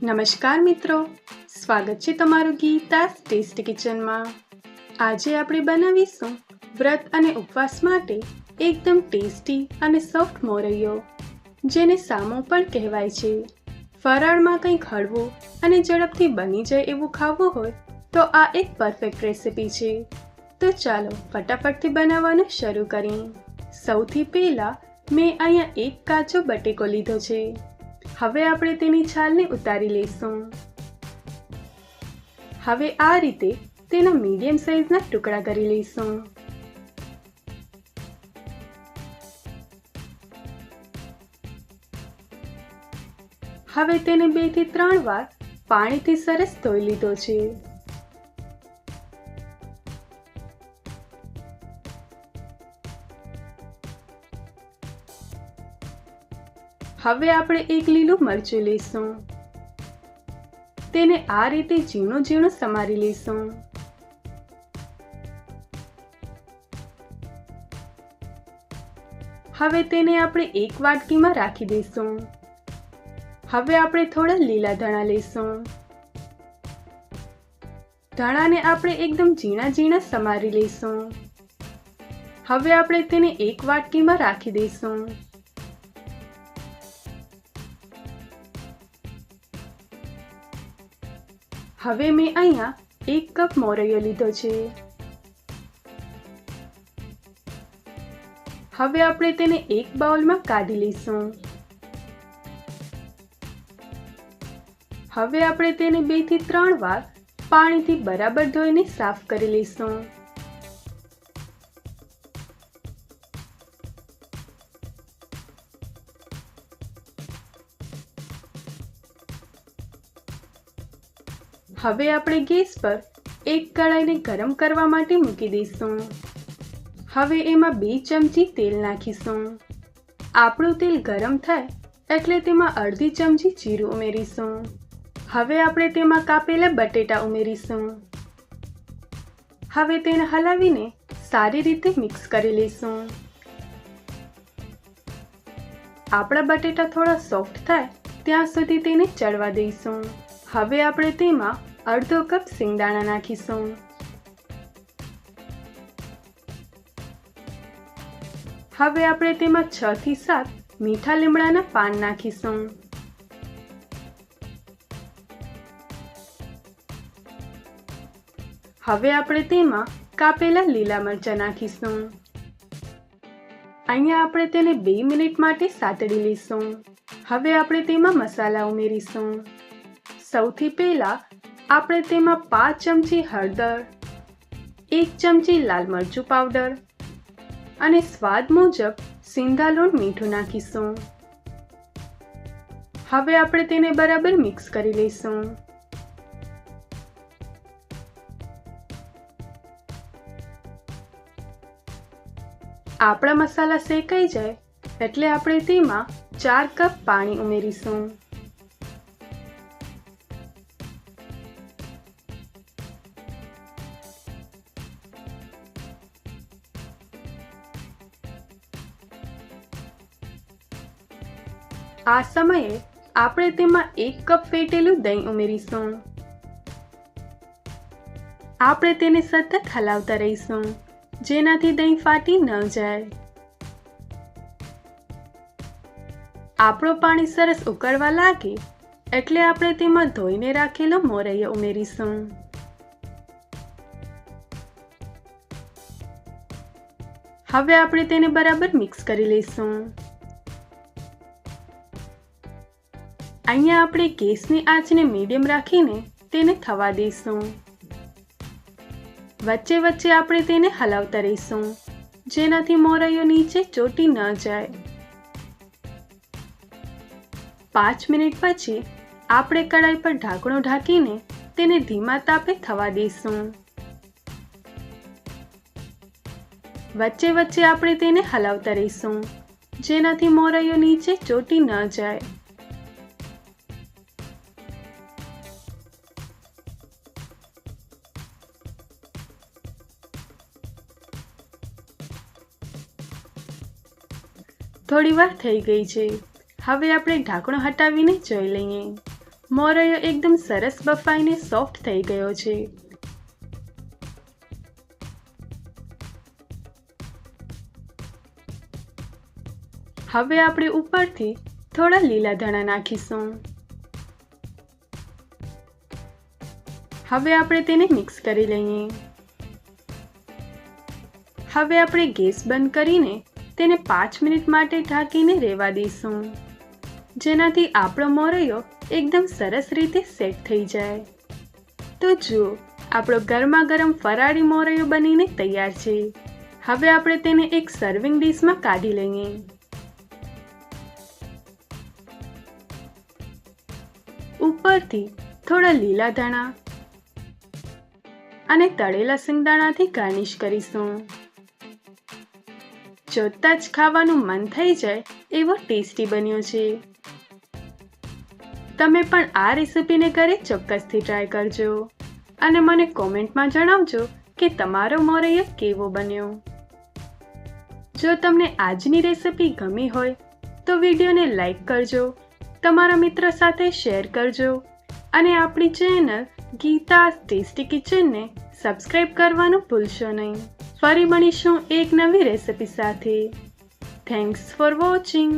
નમસ્કાર મિત્રો, સ્વાગત છે તમારું ગીતાસ ટેસ્ટી કિચનમાં। આજે આપણે બનાવીશું વ્રત અને ઉપવાસ માટે એકદમ ટેસ્ટી અને સોફ્ટ મોરૈયો, જેને સામો પણ કહેવાય છે। ફરાળમાં કંઈક હળવું અને ઝડપથી બની જાય એવું ખાવું હોય તો આ એક પરફેક્ટ રેસિપી છે। તો ચાલો ફટાફટથી બનાવવાનું શરૂ કરીએ। સૌથી પહેલાં મેં અહીંયા એક કાચો બટેકો લીધો છે। હવે આપણે તેની છાલને ઉતારી લઈશું। હવે આ રીતે તેના મીડિયમ સાઈઝના ટુકડા કરી લઈશું। હવે તેને 2 થી 3 વાર પાણીથી સરસ ધોઈ લીધો છે। હવે આપણે એક લીલું મરચું લઈશું, તેને આ રીતે ઝીણું ઝીણું સમારી લઈશું। હવે તેને આપણે એક વાટકીમાં રાખી દઈશું। હવે આપણે થોડા લીલા ધાણા લઈશું, ધાણાને આપણે એકદમ ઝીણા ઝીણા સમારી લઈશું। હવે આપણે તેને એક વાટકીમાં રાખી દઈશું। હવે મેં અહીંયા 1 કપ મોરૈયો લીધો છે। હવે આપણે તેને એક બાઉલમાં કાઢી લઈશું। હવે આપણે તેને 2 થી 3 વાર પાણીથી બરાબર ધોઈને સાફ કરી લઈશું। હવે આપણે ગેસ પર એક કઢાઈને ગરમ કરવા માટે મૂકી દઈશું। હવે એમાં 2 ચમચી તેલ નાખીશું। આપણું તેલ ગરમ થાય એટલે તેમાં અડધી ચમચી જીરું ઉમેરીશું। હવે આપણે તેમાં કાપેલા બટેટા ઉમેરીશું। હવે તેને હલાવીને સારી રીતે મિક્સ કરી લઈશું। આપણા બટેટા થોડા સોફ્ટ થાય ત્યાં સુધી તેને ચડવા દઈશું। હવે આપણે તેમાં અડધો કપ સિંગદાણા નાખીશું। હવે આપણે તેમાં 6 થી 7 મીઠા લીમડાના પાન નાખીશું। હવે આપણે તેમાં કાપેલા લીલા મરચાં નાખીશું। અહીંયા આપણે તેને 2 મિનિટ માટે સાતળી લઈશું। હવે આપણે તેમાં મસાલા ઉમેરીશું। સૌથી પહેલા આપણે તેમાં 5 ચમચી હળદર, 1 ચમચી લાલ મરચું પાવડર અને સ્વાદ મુજબ સિંધાલુણ મીઠું નાખીશું। હવે આપણે તેને બરાબર મિક્સ કરી લઈશું। આપણા મસાલા શેકાઈ જાય એટલે આપણે તેમાં 4 કપ પાણી ઉમેરીશું। આ સમયે આપણે તેમાં 1 કપ ફેટેલું દહીં ઉમેરીશું। આપણે તેને સતત હલાવતા રહીશું, જેનાથી દહીં ફાટી ન જાય। આપણું પાણી સરસ ઉકળવા લાગે એટલે આપણે તેમાં ધોઈને રાખેલો મોરૈયો ઉમેરીશું। હવે આપણે તેને બરાબર મિક્સ કરી લઈશું। અહીંયા આપણે ગેસની આંચને મીડિયમ રાખીને તેને થવા દઈશું। વચ્ચે વચ્ચે આપણે તેને હલાવતા રહીશું, જેનાથી મોરૈયો નીચે ચોંટી ન જાય। 5 મિનિટ પછી આપણે કઢાઈ પર ઢાંકણું ઢાંકીને તેને ધીમા તાપે થવા દઈશું। વચ્ચે વચ્ચે આપણે તેને હલાવતા રહીશું, જેનાથી મોરૈયો નીચે ચોંટી ન જાય। થોડી વાર થઈ ગઈ છે। હવે આપણે ઢાંકણું હટાવીને જોઈ લઈએ। મોરૈયો એકદમ સરસ બફાઈને સોફ્ટ થઈ ગયો છે. હવે આપણે ઉપરથી થોડા લીલા ધાણા નાખીશું. હવે આપણે તેને મિક્સ કરી લઈએ. હવે આપણે ગેસ બંધ કરીને તેને 5 મિનિટ માટે ઢાંકીને રહેવા દઈશું, જેનાથી આપણો મોરૈયો એકદમ સરસ રીતે સેટ થઈ જાય. તો જુઓ, આપણો ગરમા ગરમ ફરાળી મોરૈયો બનીને તૈયાર છે. હવે આપણે તેને એક સર્વિંગ ડીશમાં કાઢી લઈએ. ઉપરથી થોડા લીલા ધાણા અને તળેલા સિંગદાણાથી ગાર્નિશ કરીશું. જોતા જ ખાવાનું મન થઈ જાય એવો ટેસ્ટી બન્યો છે. તમે પણ આ રેસિપીને ઘરે ચોક્કસથી ટ્રાય કરજો અને મને કોમેન્ટમાં જણાવજો કે તમારો મોરૈયો કેવો બન્યો. જો તમને આજની રેસિપી ગમી હોય તો વિડીયોને લાઈક કરજો, તમારા મિત્રો સાથે શેર કરજો અને આપણી ચેનલ ગીતા's ટેસ્ટી કિચનને સબસ્ક્રાઇબ કરવાનું ભૂલશો નહીં. ફરી મળીશું એક નવી રેસિપી સાથે. Thanks for watching.